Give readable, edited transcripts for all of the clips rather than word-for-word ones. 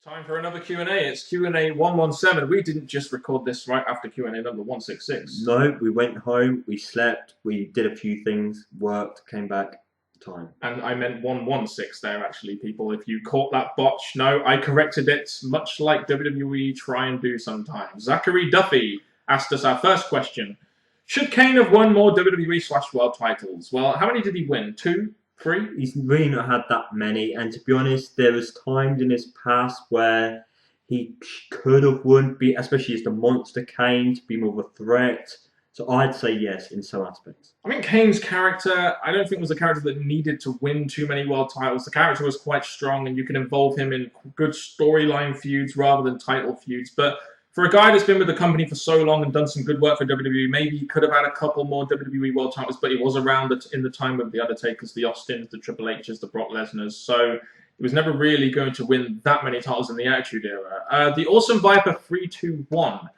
Time for another Q&A. It's Q&A 117. We didn't just record this right after Q&A number 166. No, we went home, we slept, we did a few things, worked, came back, time. And I meant 116 there, actually, people. If you caught that botch, no, I corrected it, much like WWE try and do sometimes. Zachary Duffy asked us our first question. Should Kane have won more WWE/World titles? Well, how many did he win? 2? 3? He's really not had that many, and to be honest, there was times in his past where he could have won, especially as the Monster Kane, to be more of a threat. So I'd say yes in some aspects. I mean, Kane's character, I don't think was a character that needed to win too many world titles. The character was quite strong, and you can involve him in good storyline feuds rather than title feuds. But for a guy that's been with the company for so long and done some good work for WWE, maybe he could have had a couple more WWE world titles, but he was around in the time of the Undertakers, the Austins, the Triple H's, the Brock Lesnar's. So he was never really going to win that many titles in the Attitude Era. The Awesome Viper 321.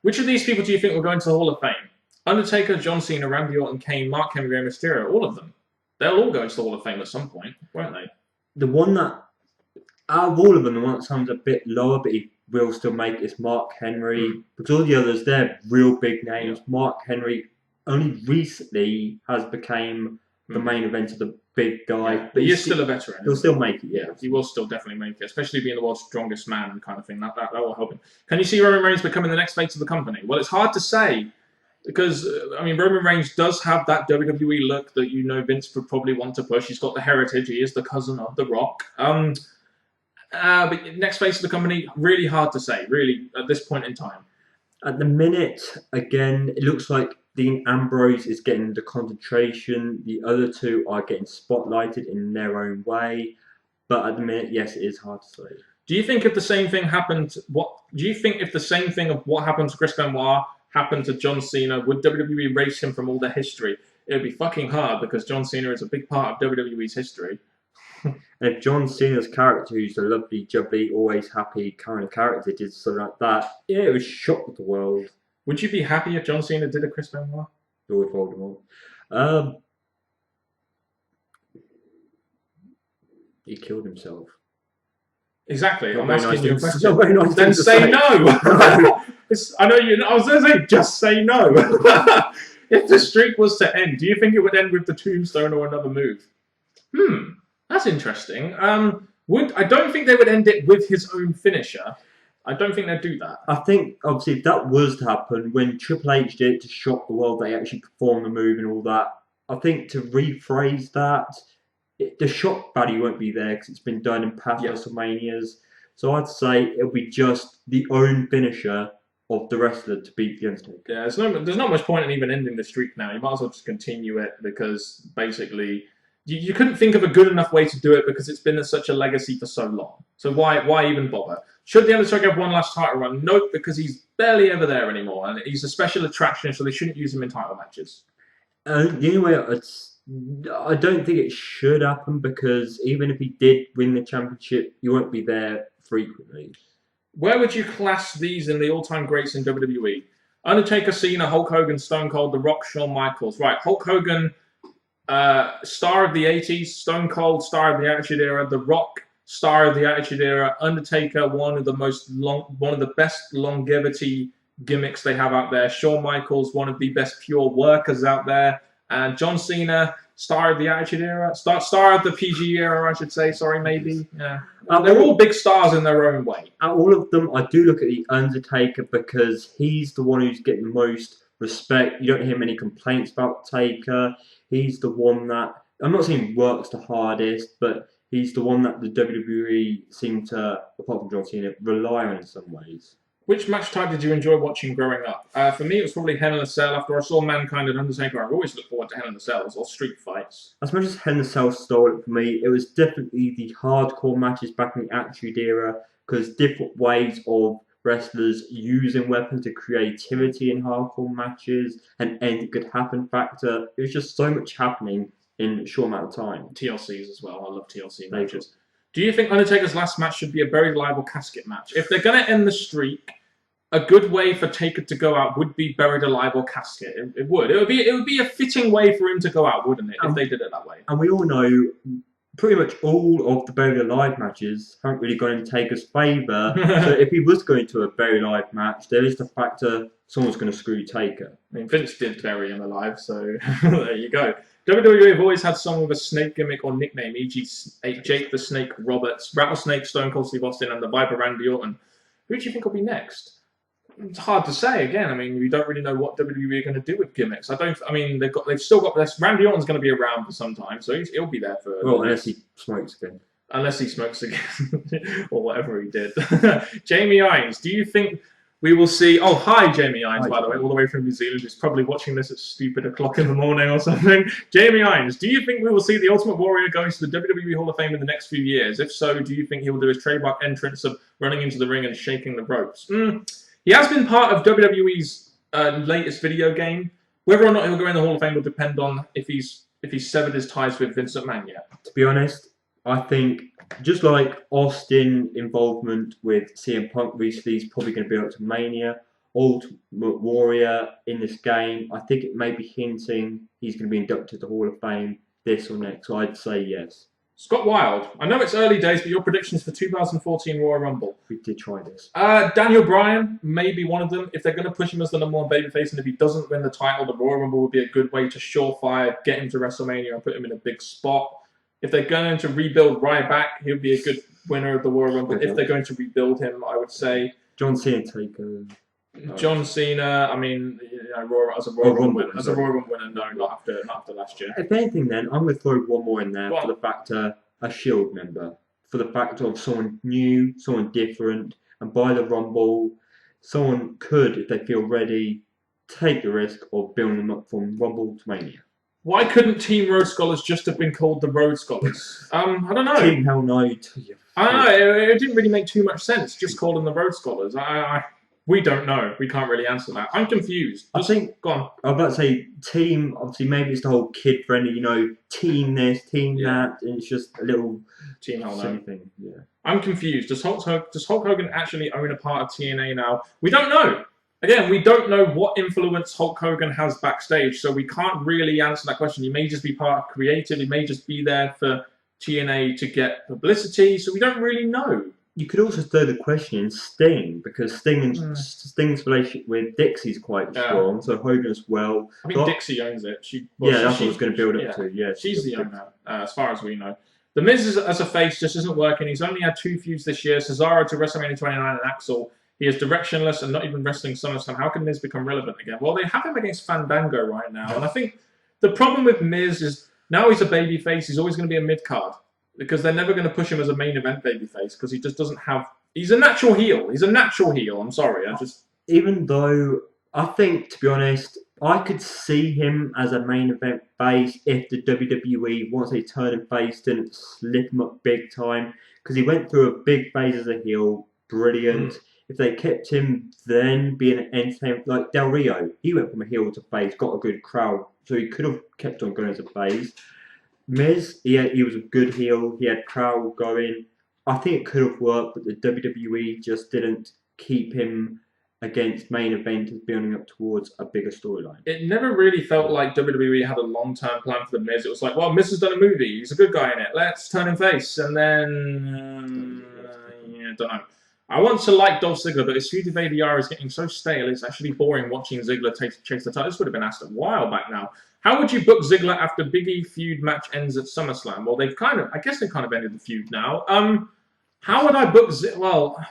Which of these people do you think will go into the Hall of Fame? Undertaker, John Cena, Randy Orton, Kane, Mark Henry, Rey Mysterio, all of them. They'll all go into the Hall of Fame at some point, won't they? The one that, out of all of them, the one that sounds a bit lower, but he will still make it is Mark Henry. Because all the others, they're real big names. Mark Henry only recently has become the main event of the big guy. Yeah, but he is still a veteran. He'll still make it, yeah. He will still definitely make it, especially being the world's strongest man kind of thing. That will help him. Can you see Roman Reigns becoming the next face of the company? Well, it's hard to say. Because, I mean, Roman Reigns does have that WWE look that Vince would probably want to push. He's got the heritage. He is the cousin of The Rock. But next face of the company, really hard to say, really, at this point in time. At the minute, again, it looks like Dean Ambrose is getting the concentration. The other two are getting spotlighted in their own way. But at the minute, yes, it is hard to say. Do you think if the same thing happened, if the same thing of what happened to Chris Benoit happened to John Cena, would WWE erase him from all their history? It would be fucking hard because John Cena is a big part of WWE's history. And if John Cena's character, who's a lovely, jubbly, always happy kind of character, did something like that, yeah, it would shock the world. Would you be happy if John Cena did a Chris Benoit? Or with Voldemort. He killed himself. Exactly. Not I'm very asking nice you a thing- question. not very nice Then thing to say say. no. I know you. I was going to say just say no. If the streak was to end, do you think it would end with the tombstone or another move? That's interesting. I don't think they would end it with his own finisher. I don't think they'd do that. I think, obviously, if that was to happen, when Triple H did it to shock the world, they actually performed the move and all that. I think to rephrase that, the shock value won't be there because it's been done in past WrestleManias. So I'd say it'll be just the own finisher of the wrestler to beat the Undertaker. Yeah, there's not much point in even ending the streak now. You might as well just continue it because basically you couldn't think of a good enough way to do it because it's been such a legacy for so long. So why even bother? Should the Undertaker have one last title run? Nope, because he's barely ever there anymore, and he's a special attraction, so they shouldn't use him in title matches. The only way I don't think it should happen because even if he did win the championship, he won't be there frequently. Where would you class these in the all-time greats in WWE? Undertaker, Cena, Hulk Hogan, Stone Cold, The Rock, Shawn Michaels. Right, Hulk Hogan, star of the 80s, Stone Cold, star of the Attitude Era, The Rock, star of the Attitude Era, Undertaker, one of the best longevity gimmicks they have out there, Shawn Michaels, one of the best pure workers out there, and John Cena, star of the Attitude Era, star of the PG era, I should say. Sorry, maybe. Yeah, they're all big stars in their own way. Out of all of them, I do look at the Undertaker because he's the one who's getting the most respect. You don't hear many complaints about Taker. He's the one that, I'm not saying works the hardest, but he's the one that the WWE seem to, apart from John Cena, rely on in some ways. Which match type did you enjoy watching growing up? For me, it was probably Hell in a Cell. After I saw Mankind and Undertaker, I've always looked forward to Hell in a Cells or street fights. As much as Hell in a Cell stole it for me, it was definitely the hardcore matches back in the Attitude Era because different ways of wrestlers using weapons to creativity in hardcore matches and anything could happen factor. It was just so much happening in a short amount of time. TLCs as well. I love TLC matches. Do you think Undertaker's last match should be a buried alive or casket match? If they're going to end the streak, a good way for Taker to go out would be buried alive or casket. It would. It would be a fitting way for him to go out, wouldn't it? If they did it that way. And we all know pretty much all of the Buried Alive matches haven't really gone in Taker's favour. So if he was going to a Buried Alive match, there is the factor someone's going to screw Taker. I mean, Vince did bury him alive, so there you go. WWE have always had someone with a snake gimmick or nickname, e.g. Jake the Snake Roberts, Rattlesnake, Stone Cold Steve Austin, and the Viper Randy Orton. Who do you think will be next? It's hard to say. Again, I mean, we don't really know what WWE are going to do with gimmicks. I mean, they've still got this. Randy Orton's going to be around for some time, so he'll be there for. Well, unless he smokes again. Unless he smokes again, or whatever he did. Jamie Irons, do you think we will see... Oh, hi, Jamie Irons, by the way, all the way from New Zealand. He's probably watching this at stupid o'clock in the morning or something. Jamie Irons, do you think we will see the Ultimate Warrior going to the WWE Hall of Fame in the next few years? If so, do you think he will do his trademark entrance of running into the ring and shaking the ropes? He has been part of WWE's latest video game. Whether or not he'll go in the Hall of Fame will depend on if he's severed his ties with Vince McMahon yet. To be honest, I think just like Austin involvement with CM Punk recently, he's probably going to be up to Mania. Ultimate Warrior in this game, I think it may be hinting he's going to be inducted to the Hall of Fame this or next. So I'd say yes. Scott Wilde, I know it's early days, but your predictions for 2014 Royal Rumble. We did try this. Daniel Bryan may be one of them. If they're going to push him as the number one babyface, and if he doesn't win the title, the Royal Rumble would be a good way to surefire, get him to WrestleMania and put him in a big spot. If they're going to rebuild Ryback, he'll be a good winner of the Royal Rumble. If they're going to rebuild him, I would say... John Cena Taker. John Cena, I mean, as a Royal Rumble winner, no, not after last year. If anything, then I'm going to throw one more in there for the factor a Shield member, for the factor of someone new, someone different, and by the Rumble, someone could, if they feel ready, take the risk of building them up from Rumble to Mania. Why couldn't Team Road Scholars just have been called the Road Scholars? I don't know. Team Hell No. I don't know. It didn't really make too much sense. Just call them the Road Scholars. We don't know. We can't really answer that. I'm confused. I think. Go on. I was about to say team. Obviously, maybe it's the whole kid friendly. Team this, team that, and it's just a little Team Hell No thing. Yeah. I'm confused. Does Hulk Hogan actually own a part of TNA now? We don't know. Again, we don't know what influence Hulk Hogan has backstage, so we can't really answer that question. He may just be part of creative. He may just be there for TNA to get publicity, so we don't really know. You could also throw the question in Sting, because Sting's relationship with Dixie's quite strong, so Hogan as well. I think Dixie owns it. That's what I was going to build up to. Yeah, she's the owner, as far as we know. The Miz as a face just isn't working. He's only had 2 feuds this year, Cesaro to WrestleMania 29 and Axel. He is directionless and not even wrestling SummerSlam. How can Miz become relevant again? Well, they have him against Fandango right now. And I think the problem with Miz is now he's a babyface. He's always going to be a mid-card because they're never going to push him as a main event babyface because he just doesn't have... He's a natural heel. He's a natural heel. I'm sorry. Even though I think, to be honest, I could see him as a main event face if the WWE, once they turn him face, didn't slip him up big time because he went through a big phase as a heel. Brilliant. If they kept him then being an entertainment, like Del Rio, he went from a heel to face, got a good crowd, so he could have kept on going as a face. Miz, he was a good heel, he had crowd going. I think it could have worked, but the WWE just didn't keep him against main eventers building up towards a bigger storyline. It never really felt like WWE had a long-term plan for the Miz. It was like, well, Miz has done a movie, he's a good guy in it, let's turn him face, and then, I don't know. I want to like Dolph Ziggler, but his feud with ADR is getting so stale, it's actually boring watching Ziggler chase the title. This would have been asked a while back now. How would you book Ziggler after Big E feud match ends at SummerSlam? Well, I guess they've kind of ended the feud now. How would I book Ziggler? Well,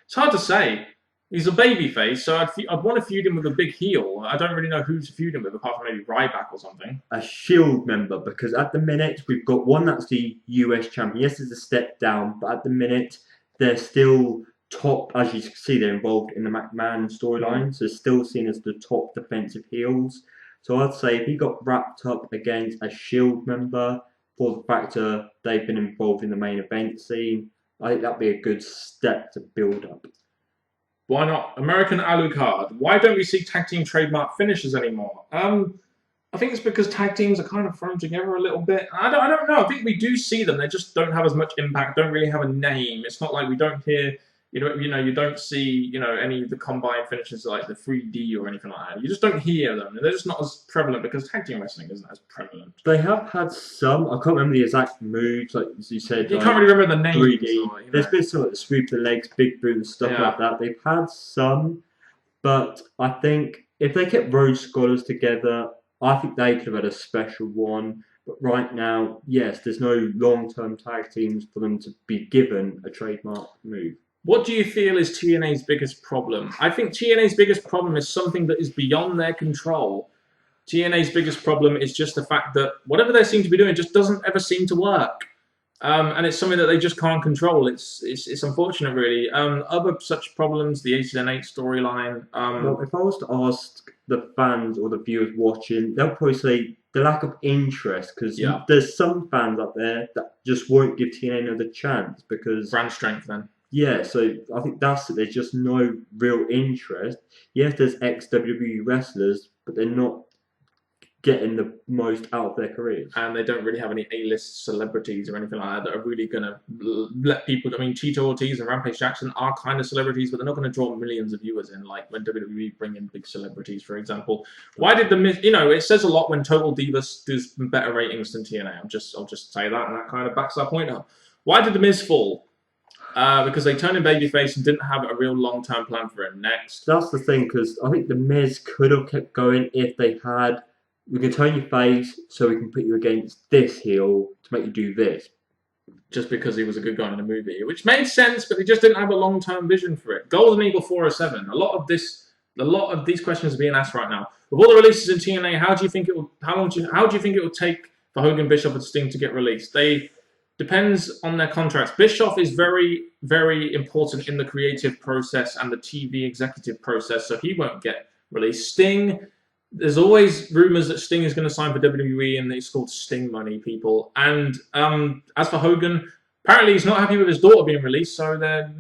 it's hard to say. He's a babyface, so I'd want to feud him with a big heel. I don't really know who to feud him with, apart from maybe Ryback or something. A Shield member, because at the minute, we've got one that's the US champion. Yes, it's a step down, but at the minute... they're still top, as you can see, they're involved in the McMahon storyline, so still seen as the top defensive heels. So I'd say if he got wrapped up against a Shield member for the factor they've been involved in the main event scene, I think that'd be a good step to build up. Why not? American Alucard. Why don't we see tag team trademark finishes anymore? I think it's because tag teams are kind of thrown together a little bit. I don't know. I think we do see them. They just don't have as much impact, don't really have a name. It's not like we don't hear You don't see any of the combine finishes like the 3D or anything like that. You just don't hear them. They're just not as prevalent because tag team wrestling isn't as prevalent. They have had some. I can't remember the exact moves, like as you said. You like, can't really remember the names. 3D. There's been some like the sweep the legs, big boot, stuff like that. They've had some, but I think if they kept Road Scholars together, I think they could have had a special one. But right now, yes, there's no long-term tag teams for them to be given a trademark move. What do you feel is TNA's biggest problem? I think TNA's biggest problem is something that is beyond their control. TNA's biggest problem is just the fact that whatever they seem to be doing just doesn't ever seem to work. And it's something that they just can't control. It's unfortunate, really. Other such problems, the 8-8 storyline. Well, if I was to ask the fans or the viewers watching, they'll probably say the lack of interest, because there's some fans out there that just won't give TNA another chance because brand strength, then. Yeah, so I think that's it. There's just no real interest. Yes, there's ex-WWE wrestlers, but they're not getting the most out of their careers. And they don't really have any A-list celebrities or anything like that that are really going to let people... I mean, Tito Ortiz and Rampage Jackson are kind of celebrities, but they're not going to draw millions of viewers in, like when WWE bring in big celebrities, for example. Why did the Miz... it says a lot when Total Divas does better ratings than TNA. I'll just say that, and that kind of backs our point up. Why did the Miz fall? Because they turned him babyface and didn't have a real long-term plan for him next. That's the thing, because I think the Miz could have kept going if they had... We can turn your face so we can put you against this heel to make you do this. Just because he was a good guy in the movie, which made sense, but they just didn't have a long-term vision for it. Golden Eagle 407. A lot of these questions are being asked right now. With all the releases in TNA, how do you think it will take for Hogan, Bischoff, and Sting to get released? Depends on their contracts. Bischoff is very, very important in the creative process and the TV executive process, so he won't get released. Sting. There's always rumors that Sting is going to sign for WWE, and it's called Sting money, people. And as for Hogan, apparently he's not happy with his daughter being released, so there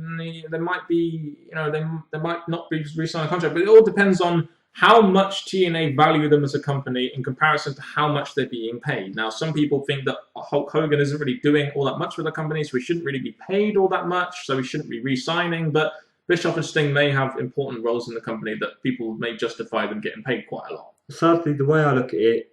might be, they might not be re-signing a contract. But it all depends on how much TNA value them as a company in comparison to how much they're being paid. Now, some people think that Hulk Hogan isn't really doing all that much for the company, so he shouldn't really be paid all that much, so he shouldn't be re-signing. But Bischoff and Sting may have important roles in the company that people may justify them getting paid quite a lot. Sadly, the way I look at it,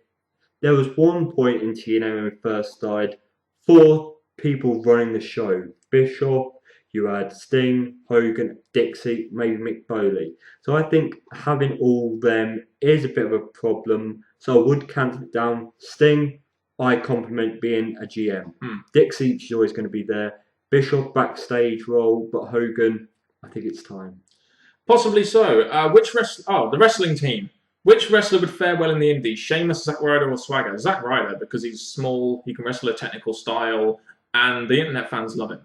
there was one point in TNA when we first started, 4 people running the show. Bischoff, you had Sting, Hogan, Dixie, maybe Mick Foley. So I think having all them is a bit of a problem. So I would cancel it down. Sting, I compliment being a GM. Dixie, she's always going to be there. Bischoff, backstage role, but Hogan, I think it's time. Possibly so. The wrestling team. Which wrestler would fare well in the Indies? Sheamus, Zack Ryder, or Swagger? Zack Ryder, because he's small, he can wrestle a technical style, and the internet fans love him.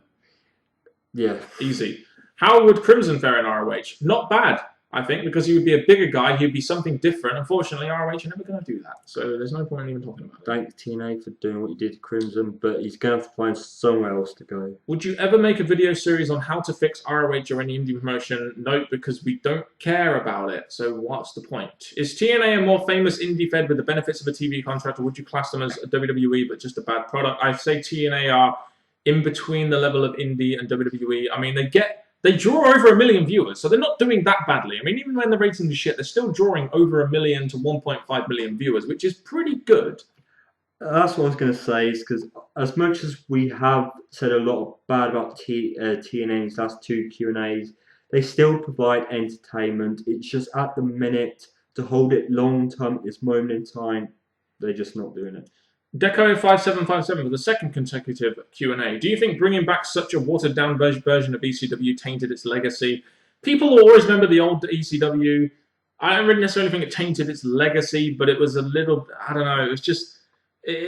Yeah. Easy. How would Crimson fare in ROH? Not bad, I think, because he would be a bigger guy, he'd be something different. Unfortunately, ROH are never going to do that, so there's no point in even talking about it. Thanks, TNA, for doing what you did to Crimson, but he's going to have to find somewhere else to go. Would you ever make a video series on how to fix ROH or any indie promotion? Nope, because we don't care about it, so what's the point? Is TNA a more famous indie fed with the benefits of a TV contract, or would you class them as a WWE but just a bad product? I say TNA are in between the level of indie and WWE. I mean, they draw over 1 million viewers, so they're not doing that badly. I mean, even when the ratings are shit, they're still drawing over 1 million to 1.5 million viewers, which is pretty good. That's what I was going to say, is because as much as we have said a lot bad about TNA's last 2 Q&As, they still provide entertainment. It's just at the minute, to hold it long term at this moment in time, they're just not doing it. Deco5757 for the second consecutive Q&A. Do you think bringing back such a watered-down version of ECW tainted its legacy? People will always remember the old ECW. I don't really necessarily think it tainted its legacy, but it was a little, I don't know, it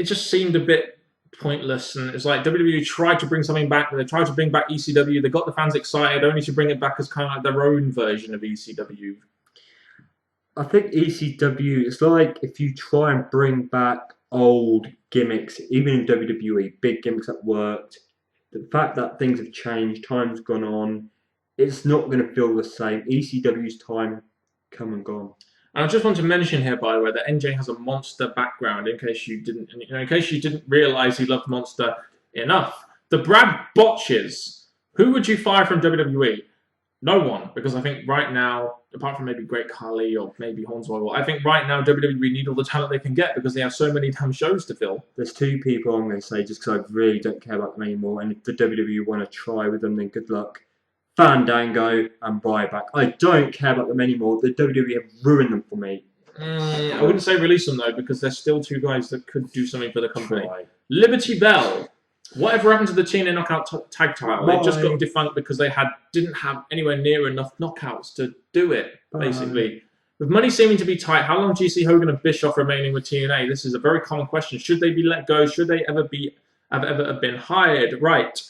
just seemed a bit pointless. And it's like WWE tried to bring something back. They tried to bring back ECW. They got the fans excited, only to bring it back as kind of like their own version of ECW. I think ECW, it's like if you try and bring back old gimmicks, even in WWE, big gimmicks that worked, the fact that things have changed, time's gone on, it's not going to feel the same. ECW's time come and gone. And I just want to mention here, by the way, that NJ has a Monster background. In case you didn't realize he loved Monster enough. The Brad Botches. Who would you fire from WWE? No one, because I think right now, apart from maybe Great Khali or maybe Hornswoggle, I think right now WWE need all the talent they can get because they have so many damn shows to fill. There's two people I'm going to say just because I really don't care about them anymore, and if the WWE want to try with them, then good luck. Fandango and Ryback. I don't care about them anymore. The WWE have ruined them for me. I wouldn't say release them though, because there's still two guys that could do something for the company. Try. Liberty Bell. Whatever happened to the TNA Knockout tag title? They just Bye. got defunct because they didn't have anywhere near enough knockouts to do it, basically. With money seeming to be tight, how long do you see Hogan and Bischoff remaining with TNA? This is a very common question. Should they be let go? Should they ever have been hired? Right.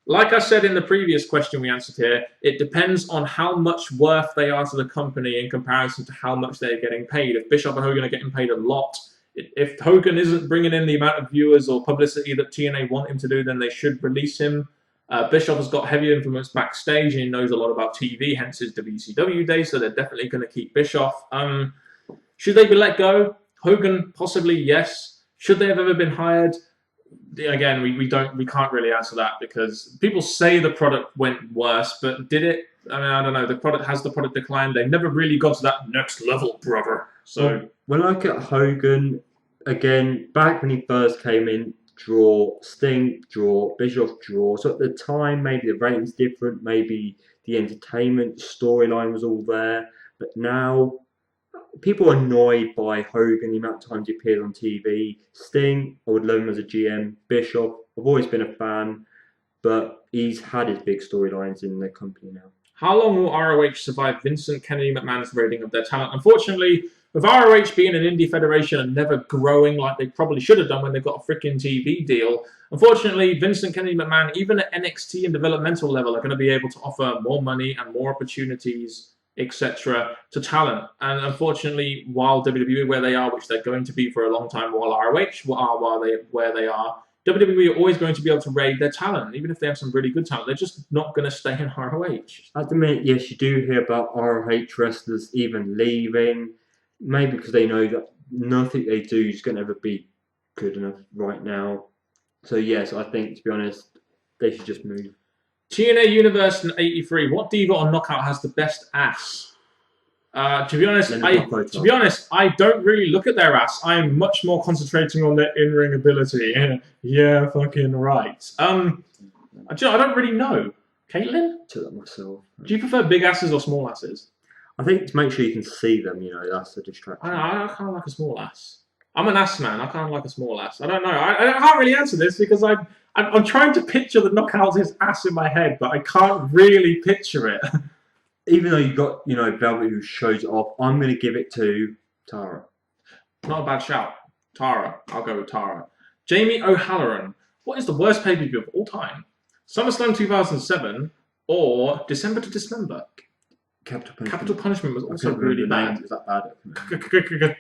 Like I said in the previous question we answered here, it depends on how much worth they are to the company in comparison to how much they're getting paid. If Bischoff and Hogan are getting paid a lot, if Hogan isn't bringing in the amount of viewers or publicity that TNA want him to do, then they should release him. Bischoff has got heavy influence backstage and he knows a lot about TV, hence his WCW days, so they're definitely going to keep Bischoff. Should they be let go? Hogan, possibly, yes. Should they have ever been hired? Again, we can't really answer that because people say the product went worse, but did it? I mean, I don't know. The product declined. They've never really got to that next level, brother. So when I look at Hogan, again, back when he first came in, draw, Sting, draw, Bischoff, draw. So at the time, maybe the ratings different, maybe the entertainment storyline was all there. But now, people are annoyed by Hogan, the amount of times he appeared on TV. Sting, I would love him as a GM. Bischoff, I've always been a fan, but he's had his big storylines in the company now. How long will ROH survive Vincent Kennedy McMahon's rating of their talent? Unfortunately, with ROH being an indie federation and never growing like they probably should have done when they got a freaking TV deal, unfortunately, Vincent Kennedy McMahon, even at NXT and developmental level, are going to be able to offer more money and more opportunities, etc., to talent. And unfortunately, while WWE where they are, which they're going to be for a long time, while ROH where they are, WWE are always going to be able to raid their talent, even if they have some really good talent. They're just not going to stay in ROH. At the minute, yes, you do hear about ROH wrestlers even leaving, maybe because they know that nothing they do is going to ever be good enough right now. So yes, I think, to be honest, they should just move. TNA Universe in '83. What diva or knockout has the best ass? To be honest, I don't really look at their ass. I'm much more concentrating on their in-ring ability. Yeah, fucking right. I don't really know. Caitlin? To that myself. Do you prefer big asses or small asses? I think to make sure you can see them, that's the distraction. I kind of like a small ass. I'm an ass man. I kind of like a small ass. I don't know. I can't really answer this because I'm trying to picture the knockouts' ass in my head, but I can't really picture it. Even though you got, Velvet who shows it off, I'm going to give it to Tara. Not a bad shout. Tara. I'll go with Tara. Jamie O'Halloran. What is the worst pay-per-view of all time? SummerSlam 2007 or December to Dismember? Capital Punishment was also really bad. Is that bad?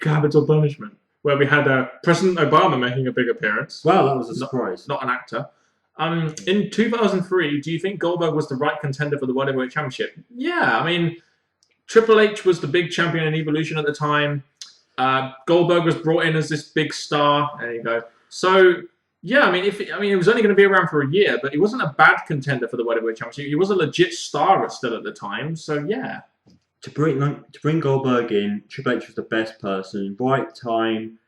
Capital Punishment, where we had President Obama making a big appearance. Well, that was a surprise. Not an actor. In 2003, do you think Goldberg was the right contender for the World Heavyweight Championship? Yeah, I mean, Triple H was the big champion in Evolution at the time. Goldberg was brought in as this big star. There you go. So, yeah, it was only going to be around for a year, but he wasn't a bad contender for the World Heavyweight Championship. He was a legit star still at the time. So, yeah. To bring Goldberg in, Triple H was the best person, right time.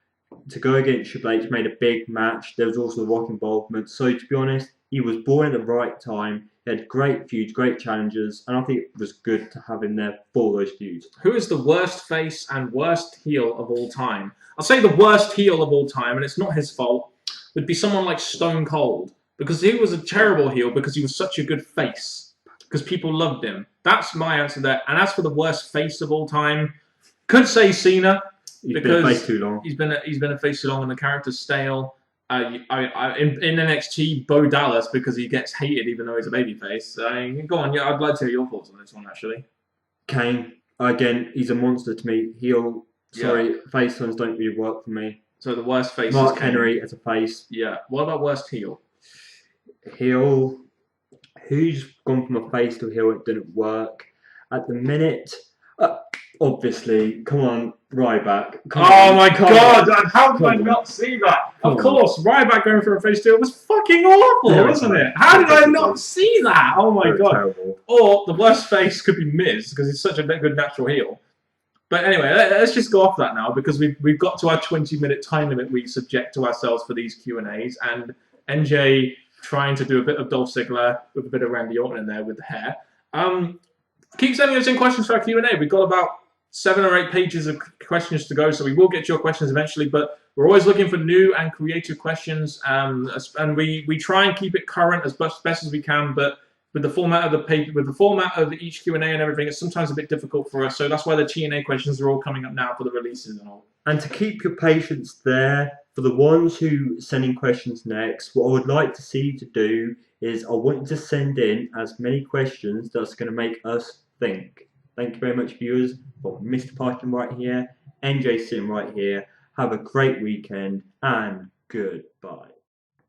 To go against Triple H made a big match. There was also the Rock involvement. So, to be honest, he was born at the right time. He had great feuds, great challenges, and I think it was good to have him there for those feuds. Who is the worst face and worst heel of all time? I'll say the worst heel of all time, and it's not his fault, would be someone like Stone Cold. Because he was a terrible heel because he was such a good face. Because people loved him. That's my answer there. And as for the worst face of all time, could say Cena. He's been a face too long. He's been a face too long, and the character's stale. In NXT, Bo Dallas because he gets hated even though he's a babyface. Go on, yeah, I'd like to hear your thoughts on this one actually. Kane, again, he's a monster to me. Face turns don't really work for me. So the worst face Mark is Kane. Henry as a face. Yeah. What about worst heel? Who's gone from a face to a heel? It didn't work. At the minute, Obviously, come on, Ryback. Oh my god, how did I Come on. not see that? Come Of on. course, Ryback going for a face deal was fucking awful, No, wasn't it's it? not. How did I It's not see that? Oh my god. Terrible. Or the worst face could be Miz, because he's such a good natural heel. But anyway, let's just go off that now, because we've got to our 20-minute time limit we subject to ourselves for these Q&As, and NJ trying to do a bit of Dolph Ziggler with a bit of Randy Orton in there with the hair. Keep sending us in questions for our Q&A. We've got about 7 or 8 pages of questions to go, so we will get to your questions eventually, but we're always looking for new and creative questions, and we try and keep it current as best as we can, but with the format of the page, with the format of each Q&A and everything, it's sometimes a bit difficult for us, so that's why the TNA questions are all coming up now for the releases and all. And to keep your patience there, for the ones who send in questions next, what I would like to see you to do is I want you to send in as many questions that's going to make us think. Thank you very much, viewers. Got Mr. Parkin right here, NJ sitting right here. Have a great weekend and goodbye.